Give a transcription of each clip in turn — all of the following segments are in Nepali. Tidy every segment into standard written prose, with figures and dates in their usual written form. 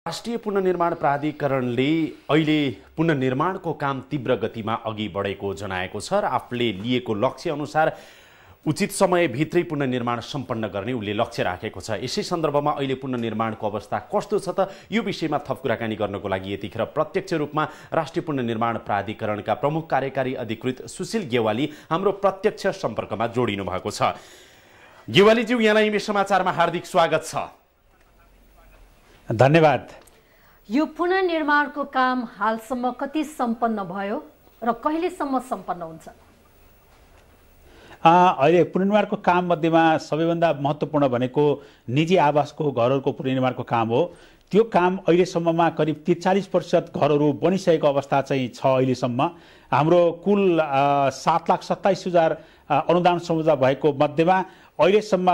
राष्ट्रिय पुनर्निर्माण प्राधिकरणले अहिले पुनर्निर्माणको काम तीव्र गतिमा अघि बढेको जनाएको छ र आफूले लिएको लक्ष्य अनुसार उचित समयभित्रै पुनर्निर्माण सम्पन्न गर्ने उले लक्ष्य राखेको छ। यसै सन्दर्भमा अहिले पुनर्निर्माणको अवस्था कस्तो छ त यो विषयमा थप कुराकानी गर्नको लागि यतिखेर प्रत्यक्ष रूपमा राष्ट्रिय पुनर्निर्माण प्राधिकरणका प्रमुख कार्यकारी अधिकृत सुशील गेवाली हाम्रो प्रत्यक्ष सम्पर्कमा जोडिनु भएको छ। गेवालीज्यू, यहाँलाई इमेज समाचारमा हार्दिक स्वागत छ। धन्यवाद। यो पुनर्निर्माणको काम हालसम्म कति सम्पन्न भयो र कहिलेसम्म सम्पन्न हुन्छ? अहिले पुनर्निर्माणको काम मध्येमा सबैभन्दा महत्त्वपूर्ण भनेको निजी आवासको घरहरूको पुनर्निर्माणको काम हो। त्यो काम अहिलेसम्ममा करिब 43% घरहरू बनिसकेको अवस्था चाहिँ छ। अहिलेसम्म हाम्रो कुल 7,27,000 अनुदान समुदाय भएको मध्येमा अहिलेसम्म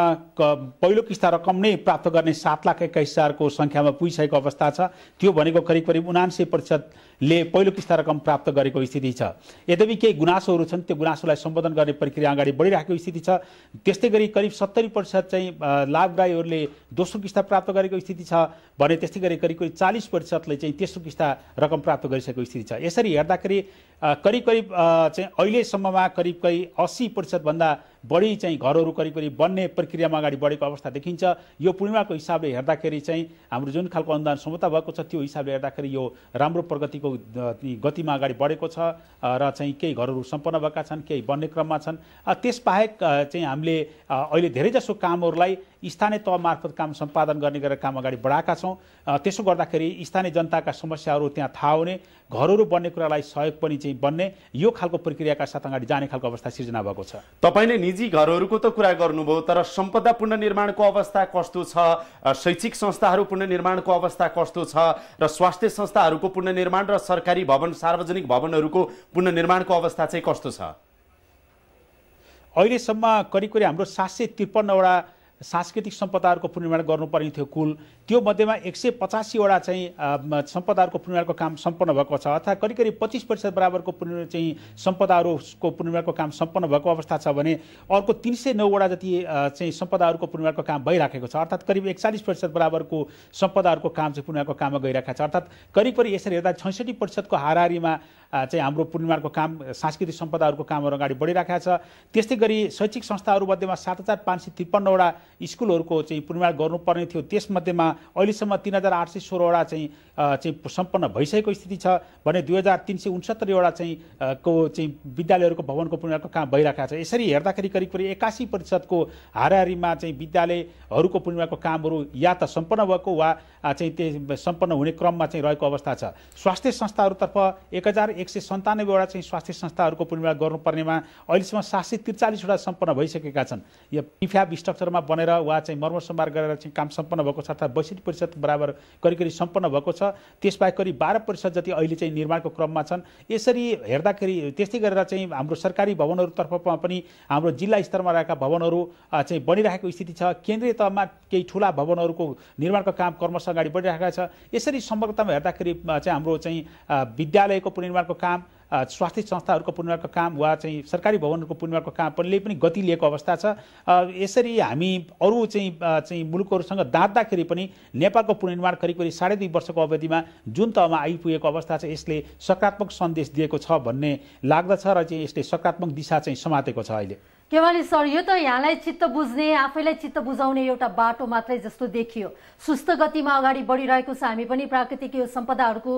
पहिलो किस्ता रकम नै प्राप्त गर्ने 7,21,000 को संख्यामा पुगिसकेको अवस्था छ। त्यो भनेको करिब 79% ले पहिलो किस्ता रकम प्राप्त गरेको स्थिति छ। यद्यपि केही गुनासोहरू छन्, त्यो गुनासोलाई सम्बोधन गर्ने प्रक्रिया अगाडि बढिरहेको स्थिति छ। त्यस्तै गरी करिब 70% चाहिँ लाभग्राहीहरूले दोस्रो किस्ता प्राप्त गरेको स्थिति छ भने त्यस्तै गरी करिब 40% ले चाहिँ तेस्रो किस्ता रकम प्राप्त गरिसकेको स्थिति छ। यसरी हेर्दाखेरि करिब चाहिँ अहिलेसम्ममा करिब 80% भन्दा बढी चाहिँ घरहरू करिब बन्ने प्रक्रियामा अगाडि बढेको अवस्था देखिन्छ। यो पूर्णिमाको हिसाबले हेर्दाखेरि चाहिँ हाम्रो जुन खालको अनुदान क्षमता भएको छ त्यो हिसाबले हेर्दाखेरि यो राम्रो प्रगतिको गतिमा अगाडि बढेको छ र चाहिँ केही घरहरू सम्पन्न भएका छन्, केही बन्ने क्रममा छन्। त्यसबाहेक चाहिँ हामीले अहिले धेरैजसो कामहरूलाई स्थानीय तह मार्फत काम सम्पादन गर्ने गरेर काम अगाडि बढाएका छौँ। त्यसो गर्दाखेरि स्थानीय जनताका समस्याहरू त्यहाँ थाहा हुने, घरहरू बन्ने कुरालाई सहयोग पनि चाहिँ बन्ने, यो खालको प्रक्रियाका साथ अगाडि जाने खालको अवस्था सिर्जना भएको छ। तपाईले निजी घरहरूको त कुरा गर्नुभयो, तर सम्पदा पुनर्निर्माणको अवस्था कस्तो छ, शैक्षिक संस्थाहरू पुनर्निर्माणको अवस्था कस्तो छ र स्वास्थ्य संस्थाहरूको पुनर्निर्माण र सरकारी भवन सार्वजनिक भवनहरूको पुनर्निर्माणको अवस्था चाहिँ कस्तो छ? अहिलेसम्म करिब हाम्रो 753 वटा सांस्कृतिक सम्पदाहरूको पुनर्निर्माण गर्नुपर्ने थियो कुल। त्यो मध्येमा 185 वटा चाहिँ सम्पदाहरूको पुनर्निर्माणको काम सम्पन्न भएको छ। अर्थात् करिब 25% बराबरको चाहिँ सम्पदाहरूको पुनर्निर्माणको काम सम्पन्न भएको अवस्था छ भने अर्को 309 वटा जति चाहिँ सम्पदाहरूको पुनर्निर्माणको काम भइराखेको छ। अर्थात् करिब 41% बराबरको सम्पदाहरूको काम चाहिँ पुनर्निर्माणको काममा गइरहेको छ। अर्थात् करिब यसरी हेर्दा 66% को हाराहारीमा चाहिँ हाम्रो पुनर्निर्माणको काम सांस्कृतिक सम्पदाहरूको कामहरू अगाडि बढिरहेको छ। त्यस्तै गरी शैक्षिक संस्थाहरू मध्येमा 7,553 वटा स्कुलहरूको चाहिँ पुनर्निर्माण गर्नुपर्ने थियो। त्यसमध्येमा अहिलेसम्म 3,816 वटा चाहिँ सम्पन्न भइसकेको स्थिति छ भने 2,369 वटा चाहिँ विद्यालयहरूको भवनको पुनर्निर्माणको काम भइरहेको छ। यसरी हेर्दाखेरि करिब 81% को हाराहारीमा चाहिँ विद्यालयहरूको पुनर्निर्माणको कामहरू या त सम्पन्न भएको वा चाहिँ त्यो सम्पन्न हुने क्रममा चाहिँ रहेको अवस्था छ। स्वास्थ्य संस्थाहरूतर्फ 1,197 वटा चाहिँ स्वास्थ्य संस्थाहरूको पुनर्निर्माण गर्नुपर्नेमा अहिलेसम्म 743 वटा सम्पन्न भइसकेका छन्। यो प्रिफ्याब स्ट्रक्चरमा बनेर वा चाहिँ मर्मसम्मार गरेर चाहिँ काम सम्पन्न भएको छ। अर्थात् 62% बराबर करिब सम्पन्न भएको छ। त्यसबाहेक करिब 12% जति अहिले चाहिँ निर्माणको क्रममा छन्। यसरी हेर्दाखेरि त्यस्तै गरेर चाहिँ हाम्रो सरकारी भवनहरूतर्फमा पनि हाम्रो जिल्ला स्तरमा रहेका भवनहरू चाहिँ बनिरहेको स्थिति छ। केन्द्रीय तहमा केही ठुला भवनहरूको निर्माणको काम क्रमशः अगाडि बढिरहेको छ। यसरी समग्रतामा हेर्दाखेरि चाहिँ हाम्रो चाहिँ विद्यालयको पुनर्निर्माणको काम, स्वास्थ्य संस्थाहरूको पुनर्निर्माणको काम वा चाहिँ सरकारी भवनहरूको पुनर्निर्माणको कामले पनि गति लिएको अवस्था छ। यसरी हामी अरू चाहिँ मुलुकहरूसँग दाँच्दाखेरि पनि नेपालको पुनर्निर्माण करिब 2.5 वर्षको अवधिमा जुन तहमा आइपुगेको अवस्था छ यसले सकारात्मक सन्देश दिएको छ भन्ने लाग्दछ र चाहिँ यसले सकारात्मक दिशा चाहिँ समातेको छ। अहिले केवाली सर, यो त यहाँलाई चित्त बुझ्ने, आफैलाई चित्त बुझाउने एउटा बाटो मात्रै जस्तो देखियो। सुस्त गतिमा अगाडि बढिरहेको छ। हामी पनि प्राकृतिक यो सम्पदाहरूको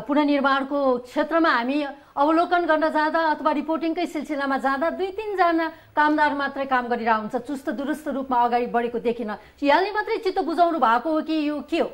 पुनर्निर्माणको क्षेत्रमा हामी अवलोकन गर्न जाँदा अथवा रिपोर्टिङकै सिलसिलामा जाँदा 2-3 जना कामदार मात्रै काम गरिरहेको हुन्छ। चुस्त दुरुस्त रूपमा अगाडि बढेको देखिन। यहाँले मात्रै चित्त बुझाउनु भएको हो कि यो के हो?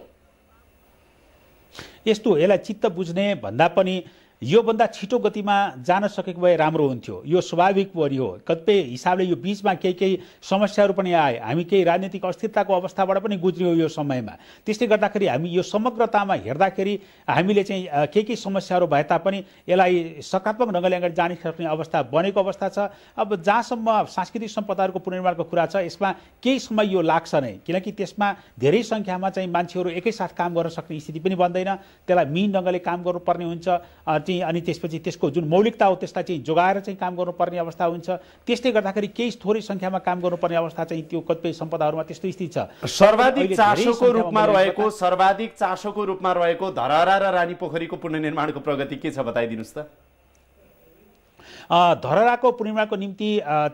यस्तो यसलाई चित्त बुझ्ने भन्दा पनि योभन्दा छिटो गतिमा जान सकेको भए राम्रो हुन्थ्यो। यो स्वाभाविक पनि हो। कतिपय हिसाबले यो बीचमा केही समस्याहरू पनि आए। हामी केही राजनीतिक अस्थिरताको अवस्थाबाट पनि गुज्रियौँ यो समयमा। त्यसले गर्दाखेरि हामी यो समग्रतामा हेर्दाखेरि हामीले चाहिँ केही समस्याहरू भए तापनि यसलाई सकारात्मक ढङ्गले अगाडि जाने सक्ने अवस्था बनेको अवस्था छ। अब जहाँसम्म सांस्कृतिक सम्पदाहरूको पुनर्निर्माणको कुरा छ यसमा केही समय यो लाग्छ नै, किनकि त्यसमा धेरै सङ्ख्यामा चाहिँ मान्छेहरू एकैसाथ काम गर्न सक्ने स्थिति पनि बन्दैन। त्यसलाई मिहिन ढङ्गले काम गर्नुपर्ने हुन्छ। चाहिँ अनि त्यसपछि त्यसको जुन मौलिकता हो त्यसलाई चाहिँ जोगाएर चाहिँ काम गर्नुपर्ने अवस्था हुन्छ। त्यसले गर्दाखेरि केही थोरै सङ्ख्यामा काम गर्नुपर्ने अवस्था चाहिँ त्यो कतिपय सम्पदाहरूमा त्यस्तो स्थिति छ। सर्वाधिक चासोको रूपमा रहेको धरहरा र रानीपोखरीको पुनर्निर्माणको प्रगति के छ बताइदिनुहोस् त। धरहराको पुनर्निर्माणको निम्ति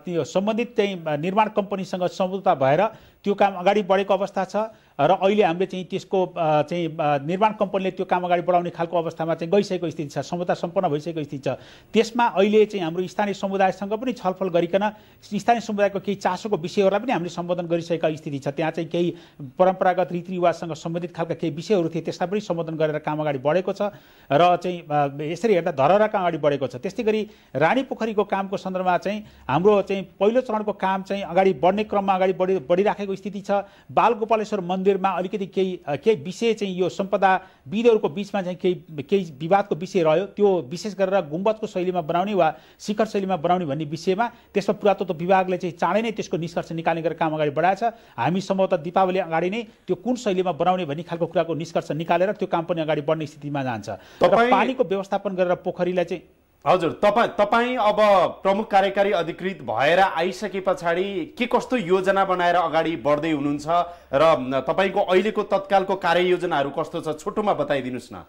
त्यो सम्बन्धित चाहिँ निर्माण कम्पनीसँग सम्झौता भएर त्यो काम अगाडि बढेको अवस्था छ र अहिले हामीले चाहिँ त्यसको चाहिँ निर्माण कम्पनीले त्यो काम अगाडि बढाउने खालको अवस्थामा चाहिँ गइसकेको स्थिति छ, सम्झौता सम्पन्न भइसकेको स्थिति छ। त्यसमा अहिले चाहिँ हाम्रो स्थानीय समुदायसँग पनि छलफल गरिकन स्थानीय समुदायको केही चासोको विषयहरूलाई पनि हामीले सम्बोधन गरिसकेका स्थिति छ। त्यहाँ चाहिँ केही परम्परागत रीतिरिवाजसँग सम्बन्धित खालका केही विषयहरू थिए, त्यसलाई पनि सम्बोधन गरेर काम अगाडि बढेको छ र चाहिँ यसरी हेर्दा धरहरा काम अगाडि बढेको छ। त्यस्तै गरी रानीपोखरीको कामको सन्दर्भमा चाहिँ हाम्रो चाहिँ पहिलो चरणको काम चाहिँ अगाडि बढ्ने क्रममा अगाडि बढिराखेको स्थिति छ। बालगोपालेश्वर मन्दिरमा अलिकति केही विषय चाहिँ यो सम्पदाविदहरूको बिचमा चाहिँ केही विवादको विषय रह्यो। त्यो विशेष गरेर गुम्बदको शैलीमा बनाउने वा शिखर शैलीमा बनाउने भन्ने विषयमा त्यसमा पुरातत्व विभागले चाहिँ चाँडै नै त्यसको निष्कर्ष निकाल्ने गरेर काम अगाडि बढाएछ। हामी सम्भवतः दीपावली अगाडि नै त्यो कुन शैलीमा बनाउने भन्ने खालको कुराको निष्कर्ष निकालेर त्यो काम पनि अगाडि बढ्ने स्थितिमा जान्छ। र पानीको व्यवस्थापन गरेर पोखरीलाई चाहिँ हजुर तपाईँ अब प्रमुख कार्यकारी अधिकृत भएर आइसके पछाडि के कस्तो योजना बनाएर अगाडि बढ्दै हुनुहुन्छ र तपाईँको अहिलेको तत्कालको कार्ययोजनाहरू कस्तो छ छोटोमा बताइदिनुहोस् न।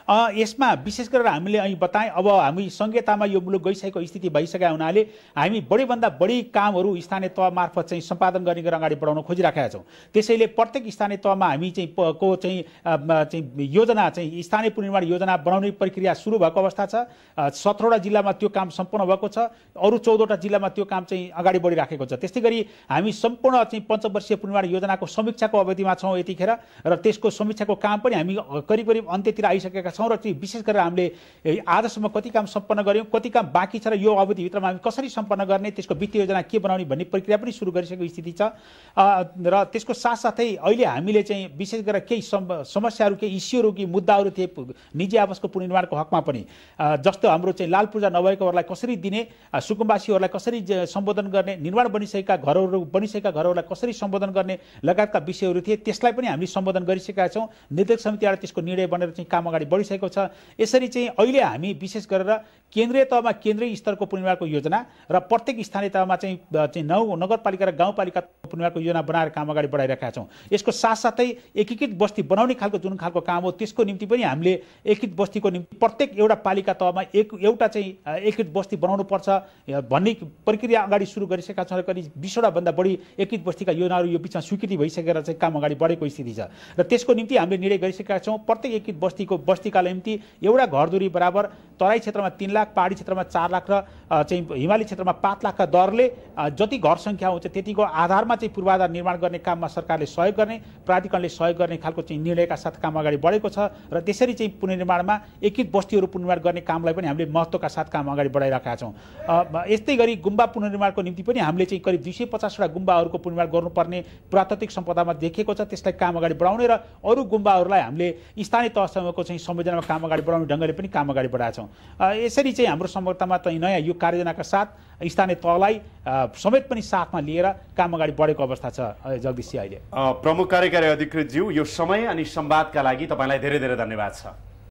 यसमा विशेष गरेर हामीले અહીં बताएँ अब हामी संहितामा यो मुलुक गइसकेको स्थिति भइसकेका हुनाले हामी बढीभन्दा बढी कामहरू स्थानीय तह मार्फत चाहिँ सम्पादन गर्ने गरेर अगाडि बढाउन खोजिराखेका छौँ। त्यसैले प्रत्येक स्थानीय तहमा हामी चाहिँ योजना चाहिँ स्थानीय पुनर्निर्माण योजना बनाउने प्रक्रिया सुरु भएको अवस्था छ। 17वटा जिल्लामा त्यो काम सम्पन्न भएको छ, अरू 14वटा जिल्लामा त्यो काम चाहिँ अगाडि बढिराखेको छ। त्यस्तै गरी हामी सम्पूर्ण चाहिँ पञ्चवर्षीय पुनर्निर्माण योजनाको समीक्षाको अवधिमा छौँ यतिखेर र त्यसको समीक्षाको काम पनि हामी करिब करिब अन्त्यतिर आइसकेका छौँ र चाहिँ विशेष गरेर हामीले आजसम्म कति काम सम्पन्न गर्यौँ, कति काम बाँकी छ र यो अवधिभित्रमा हामी कसरी सम्पन्न गर्ने, त्यसको वित्तीय योजना के बनाउने भन्ने प्रक्रिया पनि सुरु गरिसकेको स्थिति छ। र त्यसको साथसाथै अहिले हामीले चाहिँ विशेष गरेर केही समस्याहरू केही इस्युहरू केही मुद्दाहरू थिए निजी आवासको पुनर्निर्माणको हकमा पनि, जस्तो हाम्रो चाहिँ लाल पूर्जा नभएकोहरूलाई कसरी दिने, सुकुम्बासीहरूलाई कसरी सम्बोधन गर्ने, निर्माण बनिसकेका घरहरूलाई कसरी सम्बोधन गर्ने लगायतका विषयहरू थिए। त्यसलाई पनि हामीले सम्बोधन गरिसकेका छौँ। निर्देशक समितिबाट त्यसको निर्णय बनेर चाहिँ काम अगाडि बढिसकेको छ। यसरी चाहिँ अहिले हामी विशेष गरेर केन्द्रीय तहमा केन्द्रीय स्तरको पुनर्निर्माणको योजना र प्रत्येक स्थानीय तहमा चाहिँ नगरपालिका र गाउँपालिकाको पुनर्निर्माणको योजना बनाएर काम अगाडि बढाइरहेका छौँ। यसको साथसाथै एकीकृत बस्ती बनाउने खालको जुन खालको काम हो त्यसको निम्ति पनि हामीले एकीकृत बस्तीको निम्ति प्रत्येक एउटा पालिका तहमा एउटा चाहिँ एकीकृत बस्ती बनाउनु पर्छ भन्ने प्रक्रिया अगाडि सुरु गरिसकेका छौँ र करिब 20वटा भन्दा बढी एकीकृत बस्तीका योजनाहरू यो बिचमा स्वीकृति भइसकेर चाहिँ काम अगाडि बढेको स्थिति छ र त्यसको निम्ति हामीले निर्णय गरिसकेका छौँ। प्रत्येक एकीकृत बस्तीका निम्ति एउटा घरधुरी बराबर तराई क्षेत्रमा 3 लाख, पहाडी क्षेत्रमा 4 लाख र चाहिँ हिमाली क्षेत्रमा 5 लाखका दरले जति घर सङ्ख्या हुन्छ त्यतिको आधारमा चाहिँ पूर्वाधार निर्माण गर्ने काममा सरकारले सहयोग गर्ने, प्राधिकरणले सहयोग गर्ने खालको चाहिँ निर्णयका साथ काम अगाडि बढेको छ र त्यसरी चाहिँ पुनर्निर्माणमा एकीकृत बस्तीहरू पुनर्निर्माण गर्ने कामलाई पनि हामीले महत्त्वका साथ काम अगाडि बढाइरहेका छौँ। यस्तै गरी गुम्बा पुनर्निर्माणको निम्ति पनि हामीले चाहिँ करिब 250वटा गुम्बाहरूको पुनर्निर्माण गर्नुपर्ने पुरातात्विक सम्पदामा देखिएको छ। त्यसलाई काम अगाडि बढाउने र अरू गुम्बाहरूलाई हामीले स्थानीय तहसँगको चाहिँ संयोजनामा काम अगाडि बढाउने ढङ्गले पनि काम अगाडि बढाएका छौँ। यसरी चाहिँ हाम्रो संरचनामा चाहिँ नयाँ यो कार्ययोजनाका साथ स्थानीय तहलाई समेत पनि साथमा लिएर काम अगाडि बढेको अवस्था छ। जगदीश जी, अहिले प्रमुख कार्यकारी अधिकृतज्यू यो समय अनि संवादका लागि तपाईँलाई धेरै धेरै धन्यवाद छ।